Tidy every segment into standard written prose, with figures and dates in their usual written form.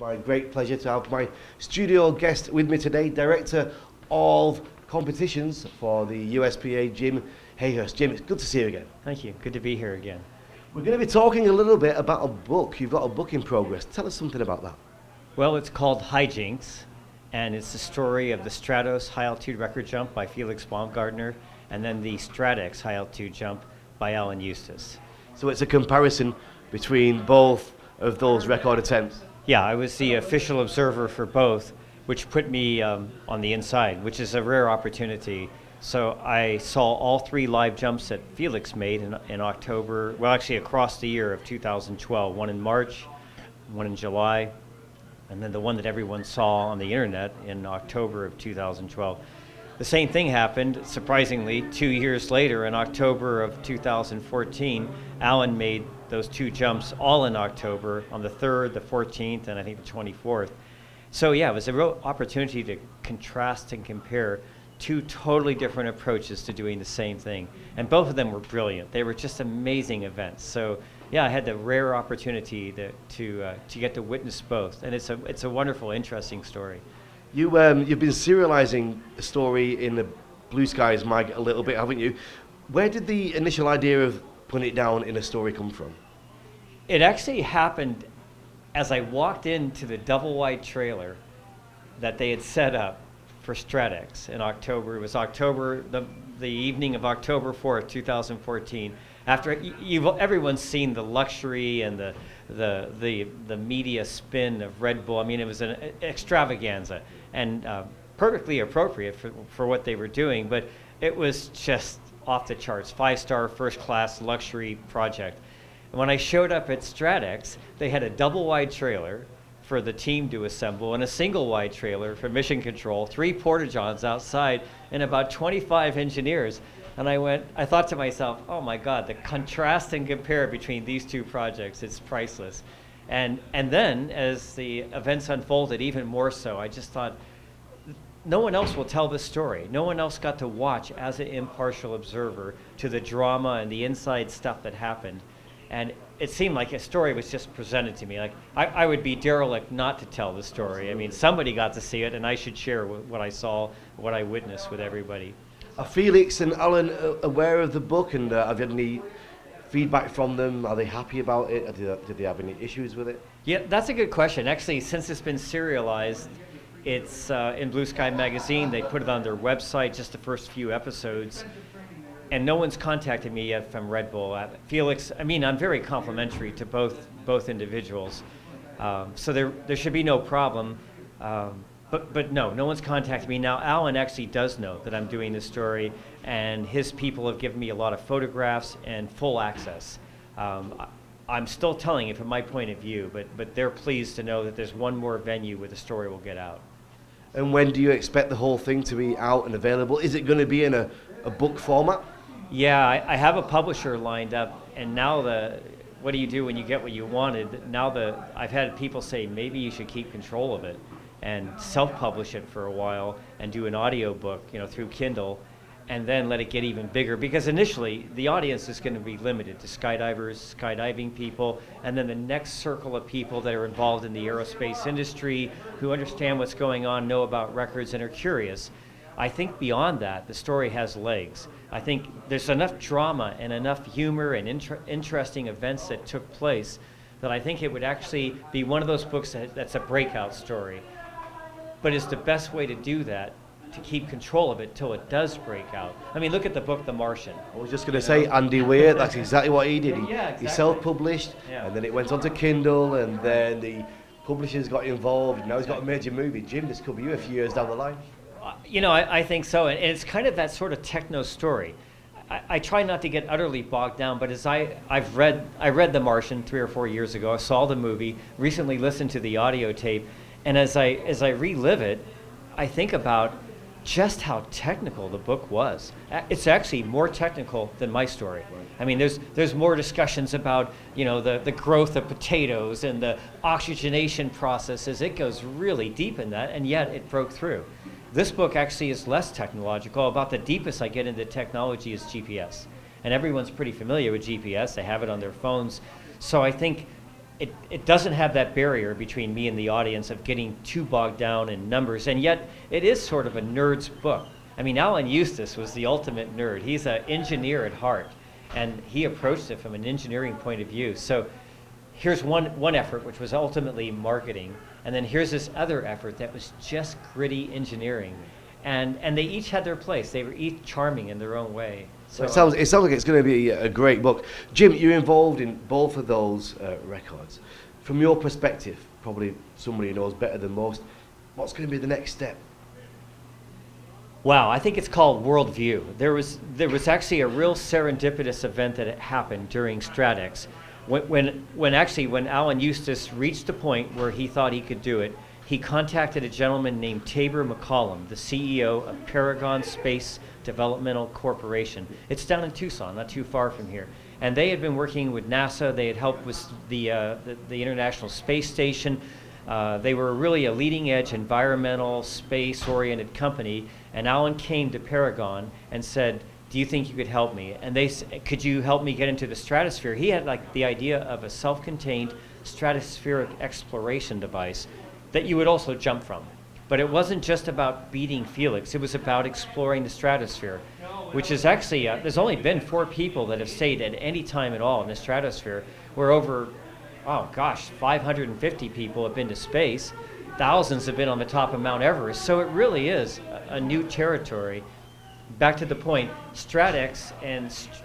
my great pleasure to have my studio guest with me today, Director of Competitions for the USPA, Jim Hayhurst. Jim, it's good to see you again. Thank you. Good to be here again. We're going to be talking a little bit about a book. You've got a book in progress. Tell us something about that. Well, it's called Jinks, and it's the story of the Stratos high-altitude record jump by Felix Baumgartner, and then the StratEx high-altitude jump by Alan Eustace. So it's a comparison between both of those record attempts. Yeah, I was the official observer for both, which put me on the inside, which is a rare opportunity. So I saw all three live jumps that Felix made in October, well, actually across the year of 2012, one in March, one in July, and then the one that everyone saw on the internet in October of 2012. The same thing happened, surprisingly, 2 years later in October of 2014. Alan made those two jumps all in October on the 3rd, the 14th, and I think the 24th. So yeah, it was a real opportunity to contrast and compare two totally different approaches to doing the same thing. And both of them were brilliant. They were just amazing events. So yeah, I had the rare opportunity to get to witness both. And it's a wonderful, interesting story. You've been serializing the story in the Blue Skies mag a little bit, haven't you? Where did the initial idea of putting it down in a story come from? It actually happened as I walked into the double-wide trailer that they had set up for StratEx in October. It was October, the evening of October 4th, 2014. After everyone's seen the luxury and the media spin of Red Bull. I mean, it was an extravaganza and perfectly appropriate for what they were doing, but it was just off the charts, 5-star, first-class luxury project. And when I showed up at StratEx, they had a double-wide trailer for the team to assemble and a single-wide trailer for mission control, 3 porta-johns outside, and about 25 engineers. And I thought to myself, oh my God, the contrast and compare between these two projects, it's priceless. And then as the events unfolded even more so, I just thought, no one else will tell this story. No one else got to watch as an impartial observer to the drama and the inside stuff that happened. And it seemed like a story was just presented to me. Like I would be derelict not to tell the story. I mean, somebody got to see it, and I should share what I saw, what I witnessed with everybody. Are Felix and Ellen aware of the book, and have you had any feedback from them? Are they happy about it? Did they have any issues with it? Yeah, that's a good question. Actually, since it's been serialized, it's in Blue Sky magazine. They put it on their website, just the first few episodes. And no one's contacted me yet from Red Bull. Felix, I mean, I'm very complimentary to both individuals. So there should be no problem. But no one's contacted me. Now, Alan actually does know that I'm doing this story, and his people have given me a lot of photographs and full access. I'm still telling it from my point of view, but they're pleased to know that there's one more venue where the story will get out. And when do you expect the whole thing to be out and available? Is it going to be in a book format? Yeah, I have a publisher lined up, and now what do you do when you get what you wanted? Now I've had people say maybe you should keep control of it and self-publish it for a while and do an audio book, through Kindle, and then let it get even bigger. Because initially, the audience is going to be limited to skydivers, skydiving people, and then the next circle of people that are involved in the aerospace industry, who understand what's going on, know about records, and are curious. I think beyond that, the story has legs. I think there's enough drama and enough humor and interesting events that took place that I think it would actually be one of those books that's a breakout story. But it's the best way to do that, to keep control of it till it does break out. I mean, look at the book, The Martian. I was just going to say, Andy Weir, that's exactly what he did. Yeah, exactly. He self-published, and then it went on to Kindle, and then the publishers got involved. Now he's got a major movie. Jim, this could be you a few years down the line. I think so, and it's kind of that sort of techno story. I try not to get utterly bogged down, but as I read The Martian 3 or 4 years ago. I saw the movie, recently listened to the audio tape, and as I relive it, I think about just how technical the book was. It's actually more technical than my story. I mean, there's more discussions about the growth of potatoes and the oxygenation processes. It goes really deep in that, and yet it broke through. This book actually is less technological. About the deepest I get into technology is GPS. And everyone's pretty familiar with GPS. They have it on their phones. So I think it doesn't have that barrier between me and the audience of getting too bogged down in numbers, and yet it is sort of a nerd's book. I mean, Alan Eustace was the ultimate nerd. He's an engineer at heart, and he approached it from an engineering point of view. So here's one effort, which was ultimately marketing, and then here's this other effort that was just gritty engineering. And they each had their place. They were each charming in their own way. So it sounds like it's going to be a great book. Jim, you're involved in both of those records. From your perspective, probably somebody who knows better than most, what's going to be the next step? Wow, I think it's called Worldview. There was actually a real serendipitous event that had happened during StratEx. When Alan Eustace reached the point where he thought he could do it, he contacted a gentleman named Tabor McCollum, the CEO of Paragon Space Developmental Corporation. It's down in Tucson, not too far from here. And they had been working with NASA. They had helped with the International Space Station. They were really a leading-edge environmental, space-oriented company. And Alan came to Paragon and said, do you think you could help me? And they said, could you help me get into the stratosphere? He had like the idea of a self-contained stratospheric exploration device that you would also jump from. But it wasn't just about beating Felix, it was about exploring the stratosphere, which is actually, there's only been 4 people that have stayed at any time at all in the stratosphere, where over, 550 people have been to space, thousands have been on the top of Mount Everest, so it really is a new territory. Back to the point, StratEx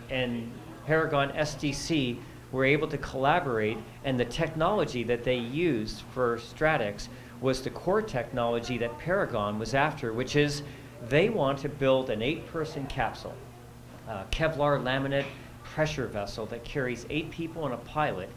and Paragon SDC were able to collaborate, and the technology that they used for StratEx was the core technology that Paragon was after, which is they want to build an 8-person capsule, Kevlar laminate pressure vessel that carries 8 people and a pilot,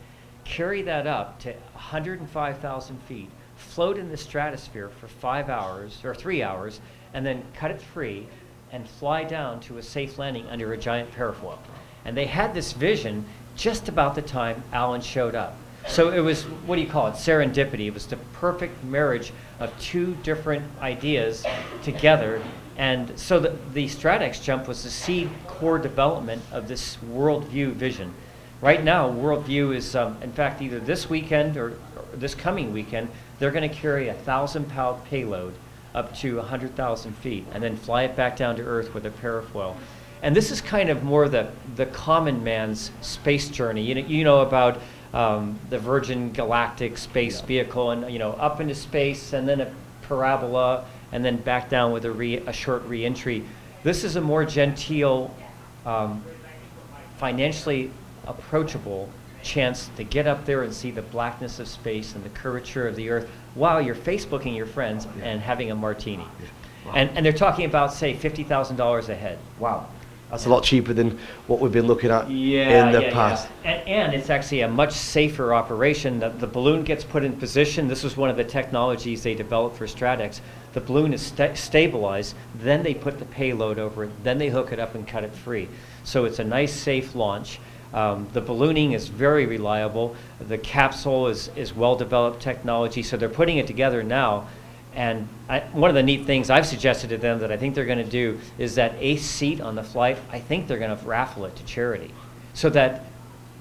carry that up to 105,000 feet, float in the stratosphere for 5 hours or 3 hours, and then cut it free and fly down to a safe landing under a giant parafoil. And they had this vision just about the time Alan showed up. So it was, what do you call it, serendipity. It was the perfect marriage of 2 different ideas together. And so the StratEx jump was the seed core development of this Worldview vision. Right now, Worldview is, in fact, either this weekend or this coming weekend, they're going to carry a 1,000-pound payload up to 100,000 feet and then fly it back down to Earth with a parafoil. And this is kind of more the common man's space journey. You know about the Virgin Galactic space vehicle, and up into space, and then a parabola, and then back down with a short re-entry. This is a more genteel, financially approachable chance to get up there and see the blackness of space and the curvature of the Earth while you're Facebooking your friends and having a martini. Wow. And they're talking about, say, $50,000 a head. Wow. That's a lot cheaper than what we've been looking at in the past. Yeah. And it's actually a much safer operation. The balloon gets put in position. This was one of the technologies they developed for StratEx. The balloon is stabilized, then they put the payload over it, then they hook it up and cut it free. So it's a nice, safe launch. The ballooning is very reliable. The capsule is well-developed technology, so they're putting it together now. And one of the neat things I've suggested to them that I think they're going to do is that 8th seat on the flight, I think they're going to raffle it to charity, so that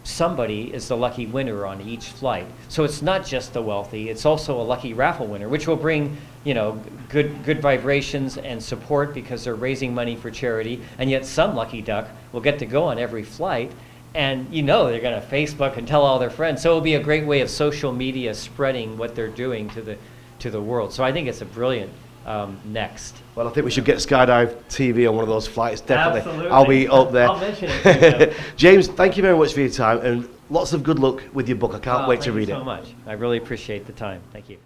somebody is the lucky winner on each flight. So it's not just the wealthy, it's also a lucky raffle winner, which will bring good vibrations and support because they're raising money for charity, and yet some lucky duck will get to go on every flight. And they're going to Facebook and tell all their friends. So it'll be a great way of social media spreading what they're doing to the world. So I think it's a brilliant next. Well, I think we should get Skydive TV on one of those flights, definitely. Absolutely. I'll be up there. I'll mention it. James, thank you very much for your time, and lots of good luck with your book. I can't wait to read it. Thank you so much. I really appreciate the time. Thank you.